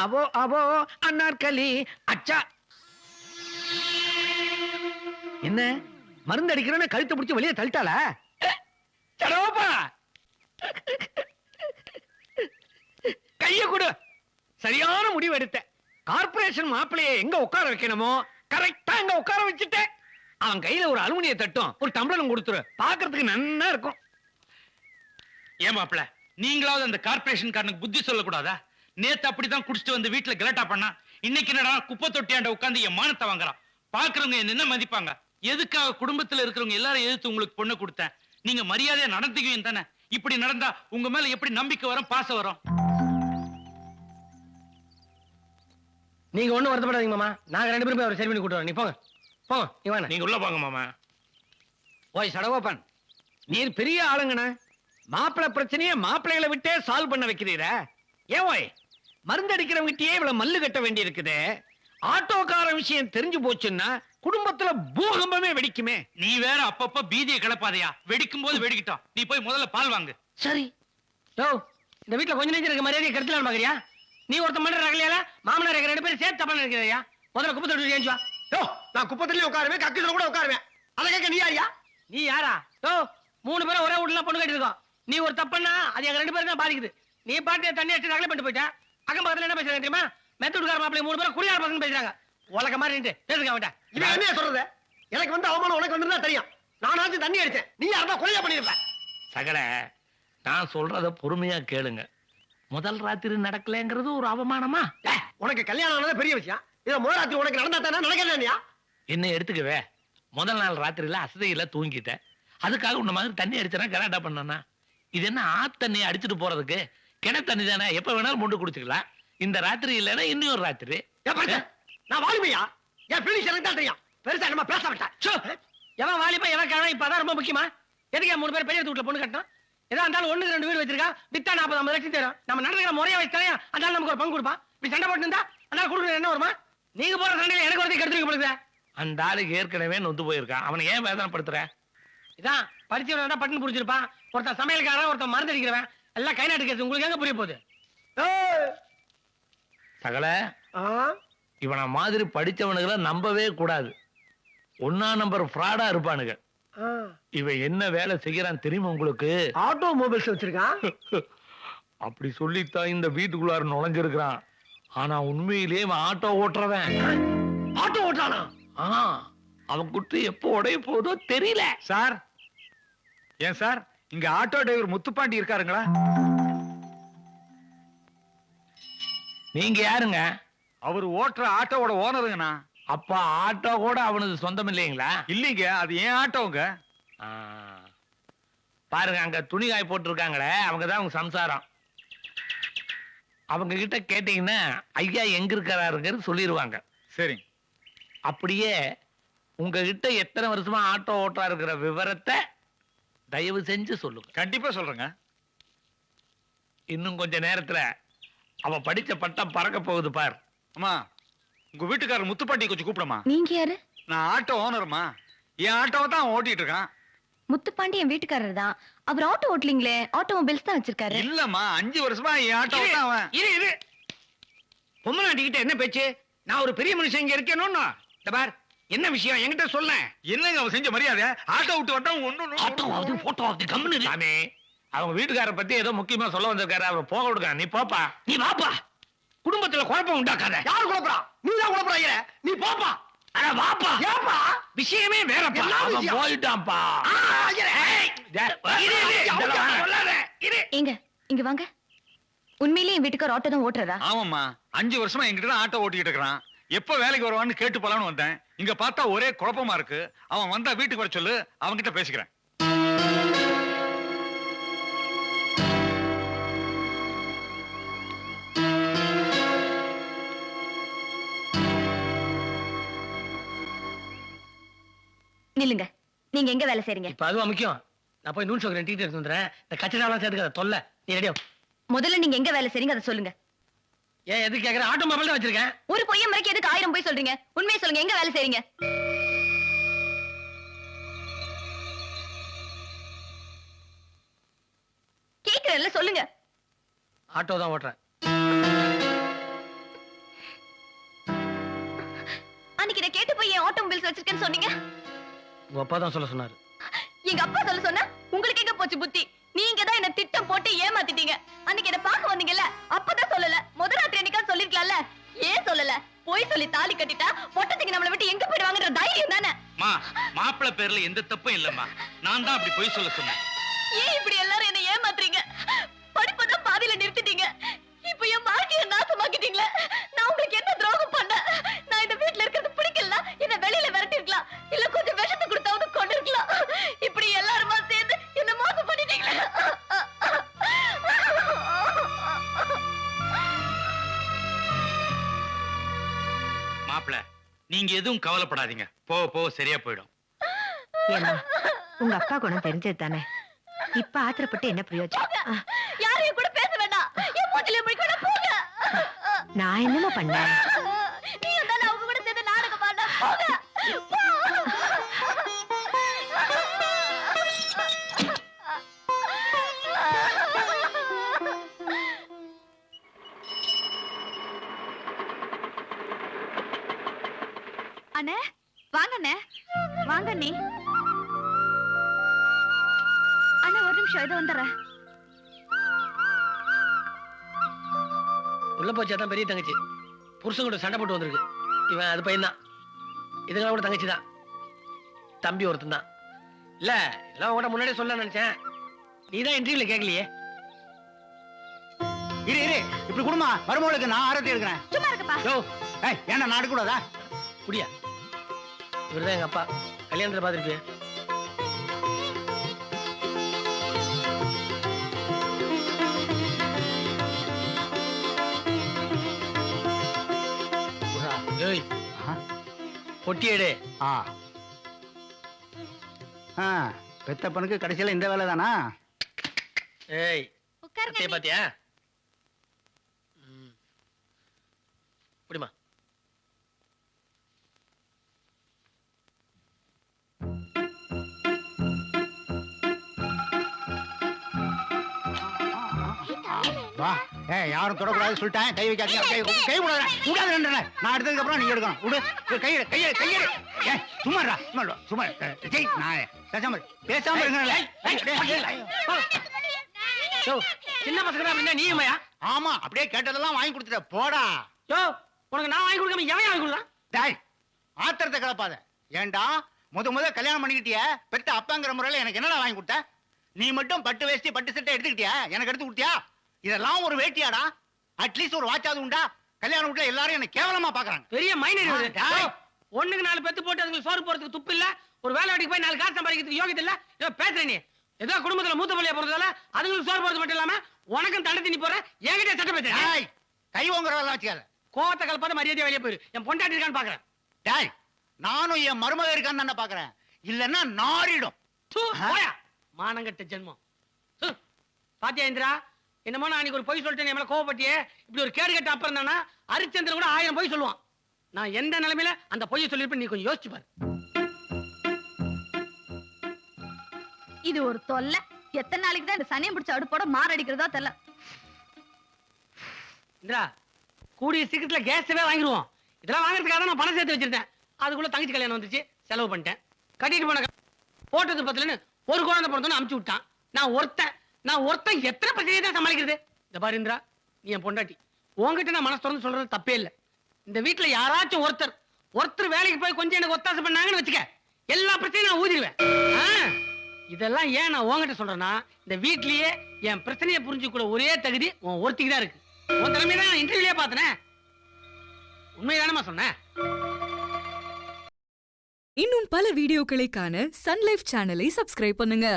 அவோ அவோ அன்னார்களி அச்சா. என்ன மருந்து அடிக்கிறேன்னு கழுத்தை பிடிச்சி வெளியே தள்ளிட்டாளா? சடோப்பா கைய கொடு. சரியான முடிவு எடுத்த. கார்பரேஷன் மாப்பிளைய எங்க உட்கார வைக்கணுமோ கரெக்டா அங்க உட்கார வச்சுட்டேன். அவன் கையில ஒரு அலுமினிய தட்டும் ஒரு டம்ளரும் கொடுத்துரு, பாக்குறதுக்கு நன்னா இருக்கும். ஏன் மாப்பிள, நீங்களாவது அந்த கார்பரேஷன் காரனுக்கு புத்தி சொல்லக்கூடாதா? நேத்து அப்படிதான் குடிச்சிட்டு வந்து வீட்டுல கலாட்டா பண்ணா, இன்னைக்கு என்னடா குப்பை தொட்டியாண்ட உட்கார்ந்து என் மானத்தை வாங்குறான். பாக்குறவங்க என்ன மதிப்பாங்க? எதுக்காக குடும்பத்துல இருக்கிறவங்க எல்லாரும் எதிர்த்து உங்களுக்கு பொண்ணு கொடுத்தேன்? நீங்க மரியாதையா நடந்துக்குவீங்க தானே? இப்படி நடந்தா உங்க மேல எப்படி நம்பிக்கை வரும், பாசம் வரும்? நீங்க ஒண்ணும் வருத்தப்படாதீங்க மாமா, நாங்க 2 பேரும் சரி பண்ணி கூட்டுறோம். நீ போங்க போங்க, நீ வாங்க. நீங்க உள்ள போங்க மாமா. ஓய் சடகோபன், நீர் பெரிய ஆளுங்கண்ண. மாப்பிள்ளை பிரச்சனையை மாப்பிள்ளைகளை விட்டே சால்வ் பண்ண வைக்கிறீர. ஏன் ஓய் மருந்து அடிக்கிறவங்கிட்டயே இவ்வளவு மல்லு கட்ட வேண்டி இருக்குது? ஆட்டோக்கார விஷயம் தெரிஞ்சு போச்சுன்னா குடும்பத்துல பூகம்பமே வெடிக்குமே. நீ வேற அப்பப்ப பீதியை கிளப்பாதையா? வெடிக்கும் போது வெடிக்கிட்டோம். நீ போய் முதல்ல பால் வாங்கு. சரி. யோ, இந்த வீட்டுல கொஞ்ச நேரம் இருக்க மரியாதையை கருத்துல பாக்குறியா? நீ ஒருத்த மண்ட ரகலையால மாமனார் 2 பேரும் சேர்த்து தப்பா நினைக்கிறியா? முதல்ல குப்பை தொட்டி ஏஞ்சுவா. யோ, நான் குப்பத்திலேயே உட்காருவேன், கக்கில கூட உட்காருவேன். அதை கேட்க நீ யாரியா? நீ யாரா? யோ, 3 பேரும் ஒரே வீட்டுல பொண்ணு கட்டி இருக்கோம். நீ ஒரு தப்புன்னா அது எங்க 2 பேரும் தான் பாதிக்குது. நீ பாட்டு தண்ணி அடிச்சு ரகலை பண்ணிட்டு போயிட்டா. அக்கம் பக்கத்துல என்ன பேசுறாங்க தெரியுமா? மெத்தூட்கார மாப்பிள்ளை 3 பேரும் குடியார பசங்க பேசுறாங்க. உலக மாதிரி நின்று பேசுங்க அவன்கிட்ட. இவன் என்ன சொல்றது? எனக்கு வந்து அவமானம் உனக்கு வந்து தெரியும். நானாச்சும் தண்ணி அடிச்சேன், நீ யாரா கொலையா பண்ணிருப்ப. சகல, நான் சொல்றத பொறுமையா கேளுங்க. முதல் ராத்திரி நடக்கலங்கிறது ஒரு அவமானமா? உனக்கு கல்யாணம் ஆனது பெரிய விஷயம். இத முதல் ராத்திரி உனக்கு நடந்தா தானே நடக்கலையா? என்ன எடுத்துக்கவே, முதல் நாள் ராத்திரியில அசதையில தூங்கிட்டேன். அதுக்காக உன்ன மாதிரி தண்ணி அடிச்சா கலாட்டா பண்ணனா? இது என்ன ஆத்தண்ணி அடிச்சுட்டு போறதுக்கு? கிணத்தண்ணி தானே, எப்ப வேணாலும் முண்டு குடிச்சுக்கலாம். இந்த ராத்திரி இல்லைன்னா இன்னொரு ராத்திரி. நான் வாலிமையா? என் பிலிஷ் எனக்கு தான் தெரியும். பெருசா நம்ம பேச மாட்டேன். எவன் வாலிபா எவன் காரணம் இப்பதான் ரொம்ப முக்கியமா? எதுக்கு 3 பேர் பெரிய வீட்டுல பொண்ணு கட்டணும்? ஏதா இருந்தாலும் 1 2 வீடு வச்சிருக்கா, வித்தா 40-50 லட்சம் தரும். நம்ம நடந்துக்கிற முறையா வச்சு தரையா, அதனால நமக்கு ஒரு பங்கு கொடுப்பான். இப்படி சண்டை போட்டு இருந்தா அதனால கொடுக்குற என்ன வருமா? நீங்க போற சண்டையில எனக்கு ஒருத்தையும் கெடுத்துருக்க போடுது. அந்த ஆளுக்கு ஏற்கனவே நொந்து போயிருக்கான். அவனை ஏன் வேதனைப்படுத்துற? இதான் படிச்சவன் தான் பட்டுன்னு புடிச்சிருப்பான். ஒருத்தன் சமையல்காரன், ஒருத்தன் மருந்து அடிக்கிறவன், எல்லாம் கை நாட்டு கேஸ். உங்களுக்கு எங்க புரிய போகுது? சகல, இவனை மாதிரி படிச்சவனுகளை நம்பவே கூடாது. 1ஆம் நம்பர் ஃப்ராடா இருப்பானுங்க. இவன் என்ன வேலை செய்யறான் தெரியுமா உங்களுக்கு? ஆட்டோமொபைல்ஸ் வச்சிருக்கான். அப்படி சொல்லித்தான் இந்த வீட்டுக்குள்ளார நுழைஞ்சிருக்கிறான். ஆனா உண்மையிலேயே அவன் ஆட்டோ ஓட்டுறவன். ஆட்டோ ஓட்டானா? அவன் குட்டு எப்போ உடைய போதோ தெரியல. சார், ஏன் சார் இங்க ஆட்டோ டிரைவர் முத்துப்பாண்டி இருக்காருங்களா? நீங்க யாருங்க? அவர் ஓட்டுற ஆட்டோவோட ஓனருங்கண்ணா. அப்ப ஆட்டோ கூட அவனுக்கு சொந்தம் இல்லைங்களா? இல்லீங்க, அது ஏன் ஆட்டோங்க. பாருங்க, அங்க துணி காய போட்டு இருக்காங்களே, அவங்கதான் அவங்க சம்சாரம். அவங்க கிட்ட கேட்டீங்கன்னா ஐயா எங்க இருக்கிறாருங்கிறது சொல்லிடுவாங்க. சரி. அப்படியே உங்ககிட்ட எத்தனை வருஷமா ஆட்டோ ஓட்டா இருக்கிற விவரத்தை தயவு செஞ்சு சொல்லுங்க. கண்டிப்பா சொல்றேங்க. இன்னும் கொஞ்ச நேரத்துல அவ படிச்ச பட்டம் பறக்க போகுது பார். அம்மா, உங்க வீட்டுக்காரர் முத்துப்பாண்டி கொஞ்சம் கூப்பிடமா. நீங்க யாரு? நான் ஆட்டோ ஓனருமா. என் ஆட்டோவை தான் ஓட்டிட்டு இருக்கான். முத்துப்பாண்டி என் வீட்டுக்காரர் தான். அவர் ஆட்டோ ஓட்டலீங்களே, ஆட்டோமொபைல்ஸ் தான் வச்சிருக்காரு. இல்லம்மா, 5 வருஷமா என் ஆட்டோ தான் அவன். இரு பொம்மநாட்டிக்கிட்ட என்ன பேச்சு? நான் ஒரு பெரிய மனுஷன் இங்க இருக்கேன்னு. இந்த பார், என்ன விஷயம் என்கிட்ட சொல்ல. என்னங்க அவன் செஞ்ச மரியாதை? ஆட்டோ விட்டு வந்தா ஆட்டோவாவது போட்டோவாவது கம்முனு சாமி. அவங்க வீட்டுக்காரரை பத்தி ஏதோ முக்கியமா சொல்ல வந்திருக்காரு. அவர் போக விடுங்க. நீ போப்பா. நீ வாப்பா. குடும்பத்துல குழப்பம் உண்டாக்காத. யார் குழப்பறா? நீ தான் குழப்பறாங்க. நீ போப்பா. அட வாப்பா. ஏப்பா? விஷயமே வேறப்பா. அவன் போயிட்டான்ப்பா. ஏங்க இங்க வாங்க. உண்மையிலேயே என் வீட்டுக்காரர் ஆட்டோ தான் ஓட்டுறதா? ஆமாம்மா, 5 வருஷமா என்கிட்ட தான் ஆட்டோ ஓட்டிட்டு இருக்கான். எப்ப வேலைக்கு வருவான்னு கேட்டு போலான்னு வந்தேன். இங்க பார்த்தா ஒரே குழப்பமா இருக்கு. அவன் வந்தா வீட்டுக்கு வர சொல்லு, அவன்கிட்ட பேசிக்கிறேன். நில்லுங்க. நீங்க எங்க வேலை செய்றீங்க? இப்ப அதுவா முக்கியம்? நான் போய் நூல் சோக்கரன் டீ எடுத்து வந்துறேன். இந்த கச்சடாலாம் சேர்த்துக்காத தொல்லை. நீ ரெடியா? முதல்ல நீங்க எங்க வேலை செய்றீங்க அதை சொல்லுங்க. ஏன் எதுக்கு கேக்குற? ஆட்டோமொபைல் தான் வச்சிருக்கேன். ஒரு பொய்ய மறைக்க எதுக்கு 1000 பொய் சொல்றீங்க? உண்மையை சொல்லுங்க, எங்க வேலை செய்றீங்க? கேக்குறேன்ல, சொல்லுங்க. ஆட்டோ தான் ஓட்டுறேன். அன்னைக்கு இதை கேட்டு போய் என் ஆட்டோமொபைல்ஸ் வச்சிருக்கேன்னு சொன்னீங்க. உங்க அப்பா தான் சொல்ல சொன்னாரு. எங்க அப்பா சொல்ல சொன்னா உங்களுக்கு எங்க போச்சு புத்தி? நீங்க தான் என்ன திட்டம் போட்டு ஏமாத்திட்டீங்க. அன்னைக்கு என்ன பார்க்க வந்தீங்கல்ல, அப்பதான் சொல்லல. முதல் ராத்திரி அன்னைக்கா சொல்லிருக்கலாம்ல. ஏன் சொல்லல? போய் சொல்லி தாலி கட்டிட்டா பொட்டத்துக்கு நம்மளை விட்டு எங்க போயிடுவாங்கன்ற தைரியம் தானே. மாப்பிள்ளை பேர்ல எந்த தப்பும் இல்லம்மா. நான் தான் அப்படி போய் சொல்ல சொன்னேன். ஏன் இப்படி எல்லாரும் என்ன ஏமாத்துறீங்க? படிப்பதான் பாதியில நிறுத்திட்டீங்க. இப்ப என் வாழ்க்கைய நாசமாக்கிட்டீங்களே. நான் உங்களுக்கு என்ன துரோகம் பண்ணேன்? நான் இந்த வீட்டுல இருக்கிறது பிடிக்கல. என்ன வெளியில விரட்டிருக்கலாம், இல்ல கொஞ்சம் விஷத்தை கொடுத்தாவது கொண்டு இருக்கலாம். இப்படி எல்லாருமா சேர்ந்து என்ன மோசம் பண்ணிட்டீங்களே. மாப்பிள்ள, நீங்க எதுவும் கவலைப்படாதீங்க. போக சரியா போயிடும். ஏமா உங்க அப்பா குணம் தெரிஞ்சது தானே. இப்ப ஆத்திரப்பட்டு என்ன பிரயோஜனம்? யாரையும் கூட பேச வேண்டாம். என் மூஞ்சில போய் கூட போங்க. நான் என்னமா பண்ணேன்? நீ தானே அவங்க கூட சேர்ந்து நாடகம் பாட. போங்க. அண்ணே வாங்க அண்ணே. வாங்க நீ. அண்ணா ஒரு நிமிஷம் இது வந்துடுறேன். உள்ள போச்சாதான் பெரிய தங்கச்சி. புருஷன் கூட சண்டை போட்டு வந்திருக்கு. இவன் அது பையன் தான். இதுங்களா கூட தங்கச்சி தான். தம்பி ஒருத்தன் தான். இல்ல எல்லாம் உங்கள்கிட்ட முன்னாடியே சொல்ல நினைச்சேன். நீதான் இன்டர்வியூல கேட்கலையே. இரு இப்படி குடுமா மருமகளுக்கு நான் ஆரத்தி எடுக்கிறேன். சும்மா இருக்கப்பா. யோ ஏன்னா நான் எடுக்கூடாதா? குடியா. இவர்தான் எங்க அப்பா. கல்யாணத்துல பாத்துருப்பிய. ஏய் பொட்டியேடு. பெத்தப்பனுக்கு கடைசியில இந்த வேலை தானா? ஏய் உட்காருங்க. பாத்தியா? குடிமா. வா. யாரும் தொடக்கூடாது சொல்லிட்டேன். கை வைக்காதீங்க. கை விடாது. நான் எடுத்ததுக்கு அப்புறம் நீங்க எடுக்கணும். விடு. கையை சும்மாடா. சும்மா ஜெய். நான் பேசாம இருங்க. சின்ன பசங்க அப்படின்னா நீயுமையா? ஆமா, அப்படியே கேட்டதெல்லாம் வாங்கி கொடுத்துட்ட. போடா. யோ உனக்கு நான் வாங்கி கொடுக்காம எவன் வாங்கி கொடுத்தான்? டாய், ஆத்திரத்தை கிளப்பாத. ஏண்டா முத கல்யாணம் பண்ணிக்கிட்டிய பெத்த அப்பாங்கிற முறையில எனக்கு என்னடா வாங்கி கொடுத்த? நீ மட்டும் பட்டு வேஷ்டி பட்டு சட்டை எடுத்துக்கிட்டியா? எனக்கு எடுத்து கொடுத்தியா? இதெல்லாம் ஒரு வேட்டியாடா? அட்லீஸ்ட் ஒரு வாட்சாவது உண்டா? கல்யாணம் வீட்டுல எல்லாரும் என்ன கேவலமா பாக்குறாங்க. பெரிய மைனர். ஒண்ணுக்கு 4 பெத்து போட்டு அதுக்கு சோறு போறதுக்கு துப்பு இல்ல. ஒரு வேலை வாட்டிக்கு போய் 4 காசு சம்பாதிக்கிறதுக்கு யோகியத்தை இல்ல. ஏதோ பேசுற நீ. ஏதோ குடும்பத்துல மூத்த பள்ளியா போறதால அதுங்களுக்கு சோறு போறது மட்டும் இல்லாம உனக்கும் தண்டை திணி போற என்கிட்ட சட்டை பேசுறேன். கை ஓங்குற வேலை வச்சுக்காத. கோவத்தை கலப்பாத மரியாதையா வெளியே போயிரு. என் பொண்டாட்டி இருக்கான்னு பாக்குறேன். டாய், நானும் என் மருமக இருக்கான்னு தானே பாக்குறேன். இல்லன்னா நாரிடும். மானங்கட்ட ஜென்மம். பாத்தியா இந்திரா, என்னமோ நான் அன்னைக்கு ஒரு பொய் சொல்லிட்டேன். மேல கோவப்பட்டியே. இப்படி ஒரு கேடு கட்ட அப்புறம் தானா ஹரிச்சந்திரன் கூட 1000 பொய் சொல்லுவான். நான் எந்த நிலைமையில அந்த பொய்யை சொல்லிருப்பேன் நீ கொஞ்சம் யோசிச்சு பாரு. இது ஒரு தொல்லை. எத்தனை நாளைக்கு தான் இந்த சனியம் பிடிச்ச அடுப்போட மாரடிக்கிறதா தெரியல. இந்திரா, கூடிய சீக்கிரத்துல கேஸவே வாங்கிடுவோம். இதெல்லாம் வாங்குறதுக்காக தான் நான் பணம் சேர்த்து வச்சிருந்தேன். அதுக்குள்ள தங்கச்சி கல்யாணம் வந்துச்சு, செலவு பண்ணிட்டேன். கட்டிட்டு போன போட்டது பத்தலன்னு ஒரு குழந்தை பிறந்தோன்னு அமுச்சு விட்டான். நான் ஒருத்தன் எத்தனை பிரச்சனையை தான் சமாளிக்கிறது? இந்த பாரு இந்திரா, நீ என் பொண்டாட்டி. உன்கிட்ட நான் மனசு திறந்து சொல்றது தப்பே இல்லை. இந்த வீட்டுல யாராச்சும் ஒருத்தர் வேலைக்கு போய் கொஞ்சம் எனக்கு ஒத்தாசை பண்ணாங்கன்னு வச்சுக்க, எல்லா பிரச்சனையும் நான் ஊதிடுவேன். இதெல்லாம் ஏன் நான் உன்கிட்ட சொல்றேன்னா, இந்த வீட்லயே என் பிரச்சனையை புரிஞ்சுக்கூட ஒரே தகுதி உன் ஒருத்திக்கு தான் இருக்கு. உன் திறமையை தான் நான் இன்டர்வியூலே பார்த்தேன். உண்மைதானமா சொன்னேன்? இன்னும் பல வீடியோக்களை காண சன் லைஃப் சேனலை சப்ஸ்கிரைப் பண்ணுங்க.